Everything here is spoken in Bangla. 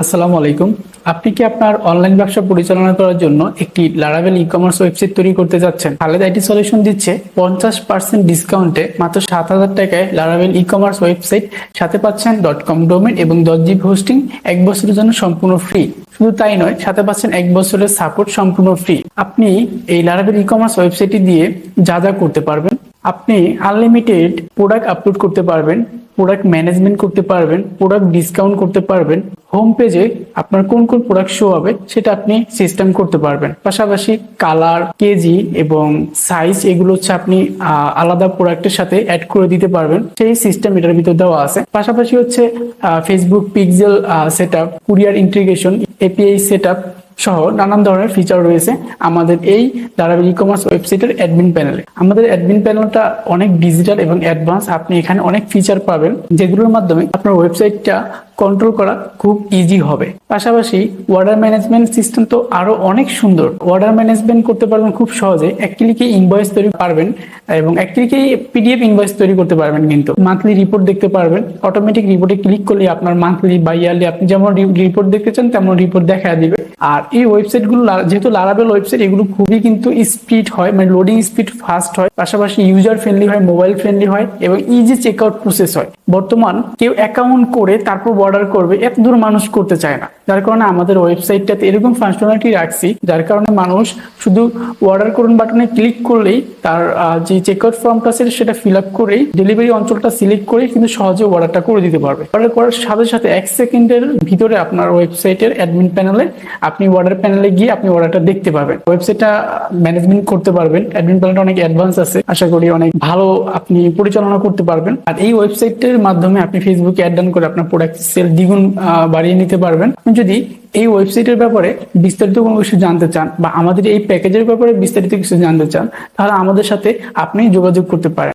আসসালামু আলাইকুম। আপনি কি আপনার অনলাইন ব্যবসা পরিচালনা করার জন্য একটি লারাভেল ই-কমার্স ওয়েবসাইট তৈরি করতে যাচ্ছেন? খালেদ আইটি সলিউশন দিচ্ছে 50% ডিসকাউন্টে মাত্র 7,000 টাকায় লারাভেল ই-কমার্স ওয়েবসাইট, সাথে পাচ্ছেন .com ডোমেন এবং 10 GB হোস্টিং 1 বছরের জন্য সম্পূর্ণ ফ্রি। শুধু তাই নয়, সাথে পাচ্ছেন 1 বছরের সাপোর্ট সম্পূর্ণ ফ্রি। আপনি এই লারাভেল ই-কমার্স ওয়েবসাইটটি দিয়ে যা যা করতে পারবেন, আপনি আনলিমিটেড প্রোডাক্ট আপলোড করতে পারবেন, প্রোডাক্ট ম্যানেজমেন্ট করতে পারবেন, প্রোডাক্ট ডিসকাউন্ট করতে পারবেন, হোম পেজে আপনার কোন কোন প্রোডাক্ট শো হবে সেটা আপনি সিস্টেম করতে পারবেন। পাশাপাশি কালার, কেজি এবং সাইজ এগুলো হচ্ছে আপনি আলাদা প্রোডাক্টের সাথে অ্যাড করে দিতে পারবেন, সেই সিস্টেম এটার ভিতর দেওয়া আছে। পাশাপাশি হচ্ছে Facebook pixel setup, courier integration, API setup সহ নানান ধরনের ফিচার রয়েছে আমাদের এই লারাভেল ই-কমার্স ওয়েবসাইটের অ্যাডমিন প্যানেলে। আমাদের অ্যাডমিন প্যানেলটা অনেক ডিজিটাল এবং অ্যাডভান্স। আপনি এখানে অনেক ফিচার পাবেন যেগুলোর মাধ্যমে আপনার ওয়েবসাইটটা কন্ট্রোল করা খুব ইজি হবে। পাশাপাশি অর্ডার ম্যানেজমেন্ট সিস্টেম তো আরো অনেক সুন্দর। অর্ডার ম্যানেজমেন্ট করতে পারবেন খুব সহজে, এক ক্লিকে ইনভয়েস তৈরি পারবেন এবং এক ক্লিকে পিডিএফ ইনভয়েস তৈরি করতে পারবেন। কিন্তু মান্থলি রিপোর্ট দেখতে পারবেন, অটোমেটিক রিপোর্টে ক্লিক করলে আপনার মান্থলি বা ইয়ারলি আপনি যেমন রিপোর্ট দেখতে চান তেমন রিপোর্ট দেখা দিবে। আর এই ওয়েবসাইট গুলো যেহেতু লারাভেল ওয়েবসাইট, এগুলো খুবই কিন্তু স্পিড হয়, মানে লোডিং স্পিড ফাস্ট হয়, পাশাপাশি ইউজার ফ্রেন্ডলি হয়, মোবাইল ফ্রেন্ডলি হয় এবং ইজি চেক আউট প্রসেস হয়। বর্তমান কেউ অ্যাকাউন্ট করে তারপর অর্ডার করবে, এত দূর মানুষ করতে চায় না, যার কারণে আমাদের ওয়েবসাইটটাতে এরকম ফাংশনালিটি রাখছি যার কারণে মানুষ শুধু অর্ডার করুন বাটনে ক্লিক করলেই তার যে চেক আউট ফর্মটা আছে সেটা ফিল আপ করেই ডেলিভারি অঞ্চলটা সিলেক্ট করে কিন্তু সহজে অর্ডারটা করে দিতে পারবে। অর্ডার করার সাথে সাথে 1 সেকেন্ডের ভিতরে আপনার ওয়েবসাইটের অ্যাডমিন প্যানেলে আপনি অর্ডার প্যানেলে গিয়ে আপনি অর্ডারটা দেখতে পাবেন, ওয়েবসাইটটা ম্যানেজমেন্ট করতে পারবেন। অ্যাডমিন প্যানেলটা অনেক অ্যাডভান্স আছে, আশা করি অনেক ভালো আপনি পরিচালনা করতে পারবেন। আর এই ওয়েবসাইটের মাধ্যমে আপনি ফেসবুকে অ্যাড ডান করে আপনার প্রোডাক্ট সেল দ্বিগুণ বাড়িয়ে নিতে পারবেন। আপনি যদি এই ওয়েবসাইটের ব্যাপারে বিস্তারিত কোনো কিছু জানতে চান বা আমাদের এই প্যাকেজের ব্যাপারে বিস্তারিত কিছু জানতে চান, তাহলে আমাদের সাথে আপনি যোগাযোগ করতে পারেন।